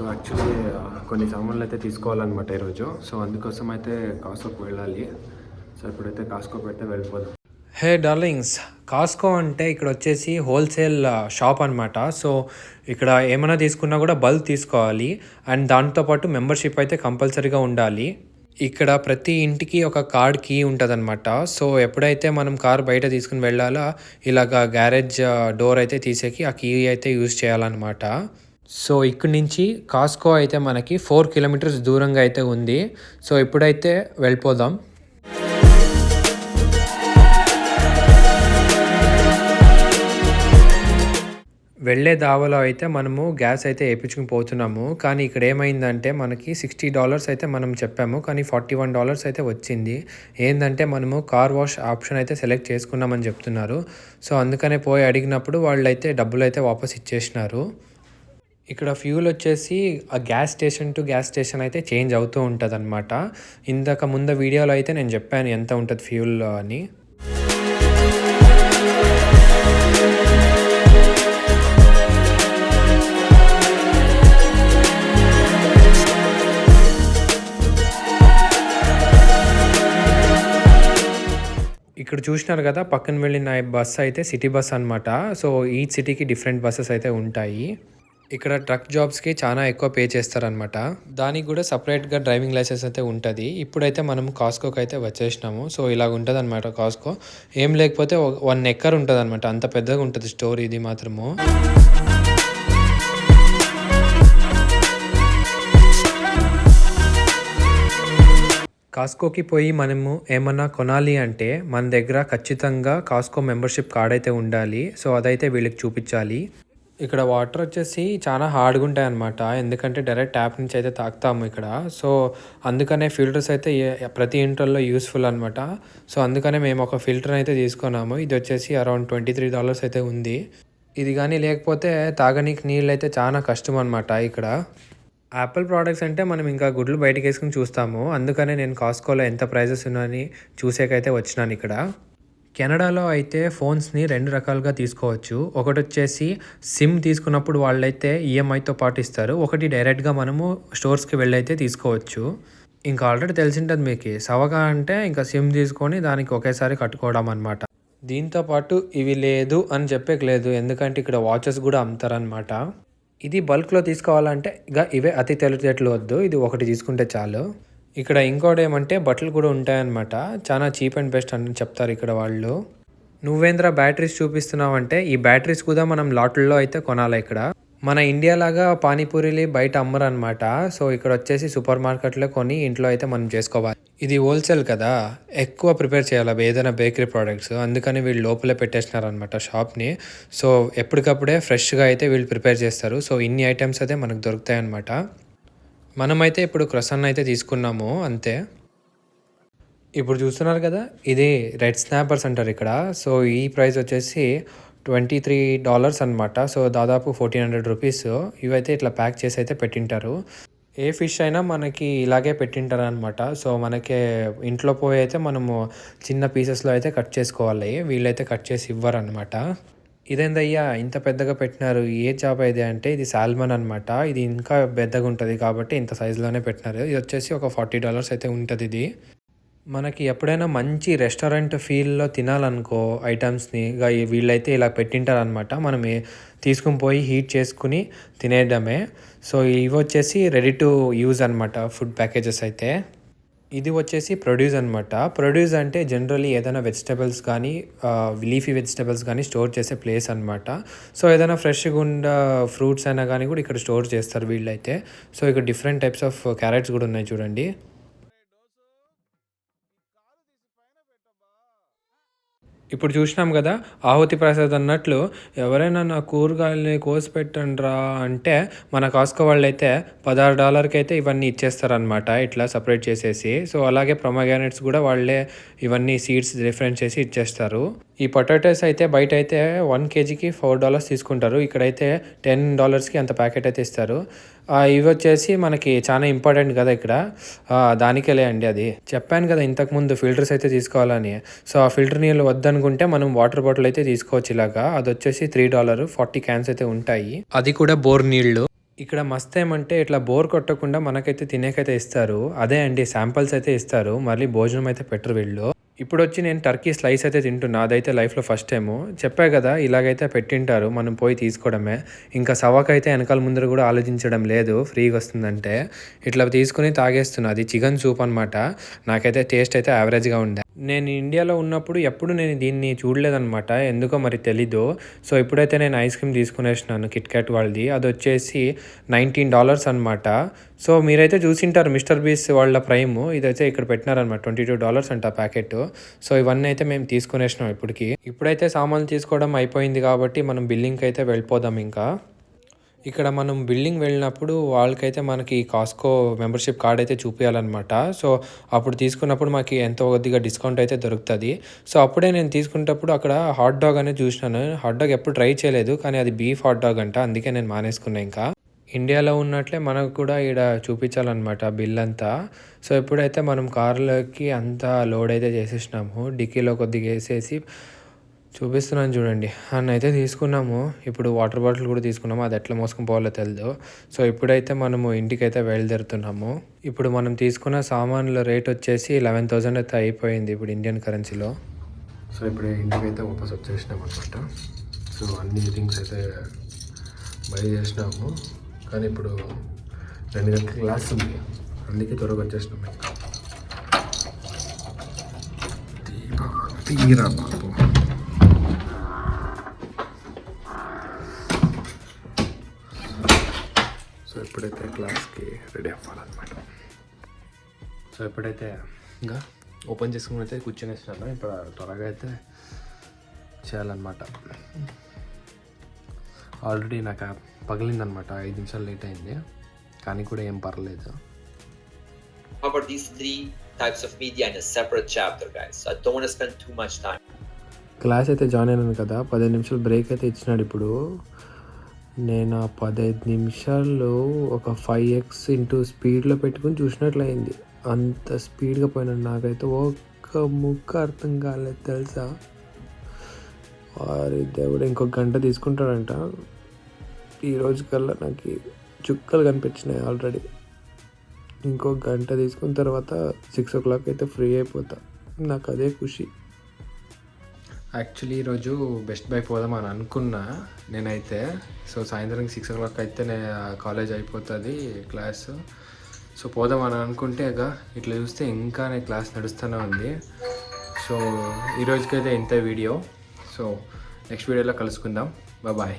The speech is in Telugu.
యాక్చువల్లీ కొన్ని సామాన్లు అయితే తీసుకోవాలన్నమాట ఈరోజు. సో అందుకోసం అయితే కాస్కోకి వెళ్ళాలి. సో ఇప్పుడైతే కాస్కోకి అయితే వెళ్ళిపోదాం. హే డార్లింగ్స్, కాస్కో అంటే ఇక్కడ వచ్చేసి హోల్సేల్ షాప్ అనమాట. సో ఇక్కడ ఏమైనా తీసుకున్నా కూడా బల్క్ తీసుకోవాలి. అండ్ దాంతోపాటు మెంబర్షిప్ అయితే కంపల్సరీగా ఉండాలి. ఇక్కడ ప్రతి ఇంటికి ఒక కార్డ్ కీ ఉంటుందన్నమాట. సో ఎప్పుడైతే మనం కార్ బయట తీసుకుని వెళ్ళాలో ఇలాగ గ్యారేజ్ డోర్ అయితే తీసేకి ఆ కీ అయితే యూజ్ చేయాలన్నమాట. సో ఇక్కడి నుంచి కాస్కో అయితే మనకి 4 కిలోమీటర్స్ దూరంగా అయితే ఉంది. సో ఇప్పుడైతే వెళ్ళిపోదాం. వెళ్ళే దావలో అయితే మనము గ్యాస్ అయితే వేయించుకుని పోతున్నాము. కానీ ఇక్కడ ఏమైందంటే మనకి $60 అయితే మనం చెప్పాము, కానీ $41 అయితే వచ్చింది. ఏంటంటే మనము కార్ వాష్ ఆప్షన్ అయితే సెలెక్ట్ చేసుకున్నామని చెప్తున్నారు. సో అందుకనే పోయి అడిగినప్పుడు వాళ్ళు అయితే డబ్బులు అయితే వాపస్ ఇచ్చేసినారు. ఇక్కడ ఫ్యూల్ వచ్చేసి ఆ gas station to gas station అయితే చేంజ్ అవుతూ ఉంటుంది అనమాట. ఇంతకు ముందు వీడియోలో అయితే నేను చెప్పాను ఎంత ఉంటుంది ఫ్యూల్ అని. ఇక్కడ చూసినారు కదా పక్కన వెళ్ళిన బస్ అయితే సిటీ బస్ అనమాట. సో ఈ సిటీకి డిఫరెంట్ బస్సెస్ అయితే ఉంటాయి. ఇక్కడ ట్రక్ జాబ్స్కి చాలా ఎక్కువ పే చేస్తారనమాట. దానికి కూడా సపరేట్గా డ్రైవింగ్ లైసెన్స్ అయితే ఉంటుంది. ఇప్పుడైతే మనం కాస్కోకి అయితే వచ్చేసినాము. సో ఇలాగ ఉంటుంది అనమాట కాస్కో. ఏం లేకపోతే 1 ఎకర్ ఉంటుంది అనమాట. అంత పెద్దగా ఉంటుంది స్టోర్ ఇది మాత్రము. కాస్కోకి పోయి మనము ఏమన్నా కొనాలి అంటే మన దగ్గర ఖచ్చితంగా కాస్కో మెంబర్షిప్ కార్డ్ అయితే ఉండాలి. సో అదైతే వీళ్ళకి చూపించాలి. ఇక్కడ వాటర్ వచ్చేసి చాలా హార్డ్గా ఉంటాయి అన్నమాట. ఎందుకంటే డైరెక్ట్ ట్యాప్ నుంచి అయితే తాగుతాము ఇక్కడ. సో అందుకనే ఫిల్టర్స్ అయితే ప్రతి ఇంట్లో యూస్ఫుల్ అనమాట. సో అందుకనే మేము ఒక ఫిల్టర్ అయితే తీసుకున్నాము. ఇది వచ్చేసి అరౌండ్ $23 అయితే ఉంది. ఇది కానీ లేకపోతే తాగనీకి నీళ్ళు అయితే చాలా కష్టం అనమాట ఇక్కడ. యాపిల్ ప్రోడక్ట్స్ అంటే మనం ఇంకా గుడ్లు బయటకు వేసుకుని చూస్తాము. అందుకనే నేను కాస్కోలో ఎంత ప్రైజెస్ ఉన్నాయని చూసేకైతే వచ్చినాను ఇక్కడ. కెనడాలో అయితే ఫోన్స్ని 2 రకాలుగా తీసుకోవచ్చు. ఒకటి వచ్చేసి సిమ్ తీసుకున్నప్పుడు వాళ్ళైతే ఈఎంఐతో పాటు ఇస్తారు. ఒకటి డైరెక్ట్గా మనము స్టోర్స్కి వెళ్ళి అయితే తీసుకోవచ్చు. ఇంకా ఆల్రెడీ తెలిసింటుంది మీకు. సవగా అంటే ఇంకా సిమ్ తీసుకొని దానికి ఒకేసారి కట్టుకోవడం అనమాట. దీంతో పాటు ఇవి లేదు అని చెప్పేకి లేదు, ఎందుకంటే ఇక్కడ వాచెస్ కూడా అమ్ముతారనమాట. ఇది బల్క్లో తీసుకోవాలంటే ఇక ఇవే అతి తెలివితేటలు వద్దు, ఇది ఒకటి తీసుకుంటే చాలు. ఇక్కడ ఇంకోటి ఏమంటే బట్టలు కూడా ఉంటాయన్నమాట. చాలా చీప్ అండ్ బెస్ట్ అని చెప్తారు ఇక్కడ వాళ్ళు. నువ్వేంద్ర బ్యాటరీస్ చూపిస్తున్నావు అంటే ఈ బ్యాటరీస్ కూడా మనం లాట్లలో అయితే కొనాలి. ఇక్కడ మన ఇండియా లాగా పానీపూరీలు బయట అమ్మరు అనమాట. సో ఇక్కడ వచ్చేసి సూపర్ మార్కెట్లో కొని ఇంట్లో అయితే మనం చేసుకోవాలి. ఇది హోల్సేల్ కదా, ఎక్కువ ప్రిపేర్ చేయాలి ఏదైనా బేకరీ ప్రోడక్ట్స్. అందుకని వీళ్ళు లోపలే పెట్టేసినారనమాట షాప్ని. సో ఎప్పటికప్పుడే ఫ్రెష్గా అయితే వీళ్ళు ప్రిపేర్ చేస్తారు. సో ఇన్ని ఐటమ్స్ అయితే మనకు దొరుకుతాయి అన్నమాట. మనమైతే ఇప్పుడు క్రొసన్ అయితే తీసుకున్నాము అంతే. ఇప్పుడు చూస్తున్నారు కదా, ఇది రెడ్ స్నాపర్స్ అంటారు ఇక్కడ. సో ఈ ప్రైస్ వచ్చేసి $23 అనమాట. సో దాదాపు 1400 రూపీస్. ఇవైతే ఇట్లా ప్యాక్ చేసి అయితే పెట్టింటారు. ఏ ఫిష్ అయినా మనకి ఇలాగే పెట్టింటారు అనమాట. సో మనకి ఇంట్లో పోయి అయితే మనము చిన్న పీసెస్లో అయితే కట్ చేసుకోవాలి. వీళ్ళైతే కట్ చేసి ఇవ్వరు అనమాట. ఇదేందయ్యా ఇంత పెద్దగా పెట్టినారు, ఏ చేప ఇది అంటే ఇది సాల్మన్ అనమాట. ఇది ఇంకా పెద్దగా ఉంటుంది కాబట్టి ఇంత సైజులోనే పెట్టినారు. ఇది వచ్చేసి ఒక $40 అయితే ఉంటుంది. ఇది మనకి ఎప్పుడైనా మంచి రెస్టారెంట్ ఫీల్లో తినాలనుకో ఐటమ్స్ని వీళ్ళైతే ఇలా పెట్టింటారు అనమాట. మనం తీసుకుని పోయి హీట్ చేసుకుని తినేయడమే. సో ఇవి వచ్చేసి రెడీ టు యూజ్ అనమాట ఫుడ్ ప్యాకేజెస్ అయితే. ఇది వచ్చేసి ప్రొడ్యూస్ అనమాట. ప్రొడ్యూస్ అంటే జనరల్లీ ఏదైనా వెజిటబుల్స్ కానీ లీఫీ వెజిటబుల్స్ కానీ స్టోర్ చేసే ప్లేస్ అనమాట. సో ఏదైనా ఫ్రెష్గా ఉన్న ఫ్రూట్స్ అయినా కానీ కూడా ఇక్కడ స్టోర్ చేస్తారు వీళ్ళైతే. సో ఇక్కడ డిఫరెంట్ టైప్స్ ఆఫ్ క్యారెట్స్ కూడా ఉన్నాయి చూడండి. ఇప్పుడు చూసినాం కదా ఆహుతి ప్రసాద్ అన్నట్లు ఎవరైనా నా కూరగాయలని కోసి పెట్టండిరా అంటే మన కాస్కో వాళ్ళు అయితే $16 అయితే ఇవన్నీ ఇచ్చేస్తారనమాట, ఇట్లా సపరేట్ చేసేసి. సో అలాగే ప్రొమోగ్రానేట్స్ కూడా వాళ్ళే ఇవన్నీ సీడ్స్ డిఫరెంట్ చేసి ఇచ్చేస్తారు. ఈ పొటాటోస్ అయితే బయట అయితే 1 kgకి $4 తీసుకుంటారు. ఇక్కడైతే $10కి అంత ప్యాకెట్ అయితే ఇస్తారు. ఇవి వచ్చేసి మనకి చాలా ఇంపార్టెంట్ కదా ఇక్కడ, దానికేలే అండి. అది చెప్పాను కదా ఇంతకుముందు ఫిల్టర్స్ అయితే తీసుకోవాలని. సో ఆ ఫిల్టర్ నీళ్ళు వద్దనుకుంటే మనం వాటర్ బాటిల్ అయితే తీసుకోవచ్చు ఇలాగా. అది వచ్చేసి $3, 40 క్యాన్స్ అయితే ఉంటాయి. అది కూడా బోర్ నీళ్లు. ఇక్కడ మస్త్ ఏమంటే ఇట్లా బోర్ కొట్టకుండా మనకైతే తినేకైతే ఇస్తారు. అదే అండి శాంపిల్స్ అయితే ఇస్తారు. మళ్ళీ భోజనం అయితే పెట్టరు వీళ్ళు. ఇప్పుడొచ్చి నేను టర్కీ స్లైస్ అయితే తింటున్నా. అదైతే లైఫ్‌లో ఫస్ట్ టైము. చెప్పా గదా! ఇలాగైతే పెట్టింటారు. మనం పోయి తీసుకోవడమే. ఇంకా సవాకైతే ఎనకాల ముందర గూడా ఆలోచించడం లేదు ఫ్రీగొస్తుందంటే. ఇట్లా తీసుకొని తాగేస్తున్నా. అది చికెన్ సూప్ అనమాట. నాకైతే టేస్ట్ అయితే యావరేజ్‌గా ఉండే. నేను ఇండియాలో ఉన్నప్పుడు ఎప్పుడు నేను దీన్ని చూడలేదనమాట. ఎందుకో మరి తెలీదు. సో, ఇప్పుడైతే నేను ఐస్ క్రీమ్ తీసుకునేసినాను కిట్‌కాట్ వాళ్ళది. అదొచ్చేసి $19 అనమాట. సో, మీరైతే చూసింటారు మిస్టర్ బీస్ వాళ్ళ ప్రైము. ఇదైతే ఇక్కడ పెట్టినారనమాట. $22 అంట ప్యాకెటు. సో, ఇవన్నీ అయితే మేము తీసుకునేసినాం ఇప్పటికి. ఇప్పుడైతే సామాన్లు తీసుకోవడం అయిపోయింది కాబట్టి మనం బిల్లింగ్‌కైతే వెళ్ళిపోదాం ఇంకా. ఇక్కడ మనం బిల్డింగ్ వెళ్ళినప్పుడు వాళ్ళకైతే మనకి కాస్కో మెంబర్షిప్ కార్డ్ అయితే చూపియాలన్నమాట. సో, అప్పుడు తీసుకున్నప్పుడు మాకు ఎంతో కొద్దిగా డిస్కౌంట్ అయితే దొరుకుతది. సో, అప్పుడే నేను తీసుకునేటప్పుడు అక్కడ హాట్ డాగ్ అనేది చూసినాను. హాట్ డాగ్ ఎప్పుడు ట్రై చేయలేదు. కానీ అది బీఫ్ హాట్ డాగ్ అంట. అందుకే నేను మానేసుకున్నా ఇంకా. ఇండియాలో ఉన్నట్లే మనకు కూడా ఈడ చూపించాలన్నమాట బిల్ అంతా. సో, ఇప్పుడైతే మనం కార్‌లోకి అంతా లోడ్ అయితే చేసేసినాము. డిక్కీలో కొద్దిగా ఏసేసి చూపిస్తున్నాను చూడండి. అన్నయితే తీసుకున్నాము. ఇప్పుడు వాటర్ బాటిల్ కూడా తీసుకున్నాము. అది ఎట్లా మోసుకొని పోవాలో తెలీదు. సో, ఇప్పుడైతే మనము ఇంటికైతే బయలుదేరుతున్నాము. ఇప్పుడు మనం తీసుకున్న సామాన్ల రేట్ వచ్చేసి 11,000 అయితే అయిపోయింది ఇప్పుడు ఇండియన్ కరెన్సీలో. సో, ఇప్పుడు ఇంటికైతే వాపస్ వచ్చేసినాం అనమాట. సో, అన్ని థింగ్స్ అయితే బై చేసినాము. కానీ ఇప్పుడు 2 గంటల క్లాస్ ఉంది. అందుకే త్వరగా వచ్చేసినాం ఇంకా. తీరా బాబు. సో, ఇప్పుడైతే క్లాస్కి రెడీ అవ్వాలన్నమాట. సో, ఇప్పుడైతే ఇంకా ఓపెన్ చేసుకుని అయితే కూర్చొనేసినాను. ఇప్పుడు త్వరగా అయితే చేయాలన్నమాట. ఆల్రెడీ నాకు పగిలిందనమాట. 5 నిమిషాలు లేట్ అయింది. కానీ కూడా ఏం పర్లేదు. Cover these 3 types of media in a separate chapter, guys. So I don't want to spend too much time. Class అయితే జాయిన్ అయినాను కదా, 15 నిమిషాలు బ్రేక్ అయితే ఇచ్చినాడు. ఇప్పుడు నేను ఆ 15 నిమిషాల్లో ఒక 5x ఇంటూ స్పీడ్లో పెట్టుకుని చూసినట్లయింది. అంత స్పీడ్గా పోయినాడు. నాకైతే ఒక్క ముక్క అర్థం కాలేదు తెలుసా. వారి దేవుడు ఇంకొక గంట తీసుకుంటాడంట. ఈరోజు కల్లా నాకు చుక్కలు కనిపించినాయి ఆల్రెడీ. ఇంకొక గంట తీసుకున్న తర్వాత 6 o'clock అయితే ఫ్రీ అయిపోతా. నాకు అదే ఖుషి. యాక్చువల్లీ ఈరోజు బెస్ట్ బై పోదాం అని అనుకున్నా నేనైతే. సో, సాయంత్రం 6 o'clock అయితే కాలేజ్ అయిపోతుంది క్లాస్. సో, పోదాం అని అనుకుంటే ఇట్లా చూస్తే ఇంకా క్లాస్ నడుస్తూనే ఉంది. సో, ఈరోజుకైతే ఇంత వీడియో. సో, నెక్స్ట్ వీడియోలో కలుసుకుందాం. బాయ్.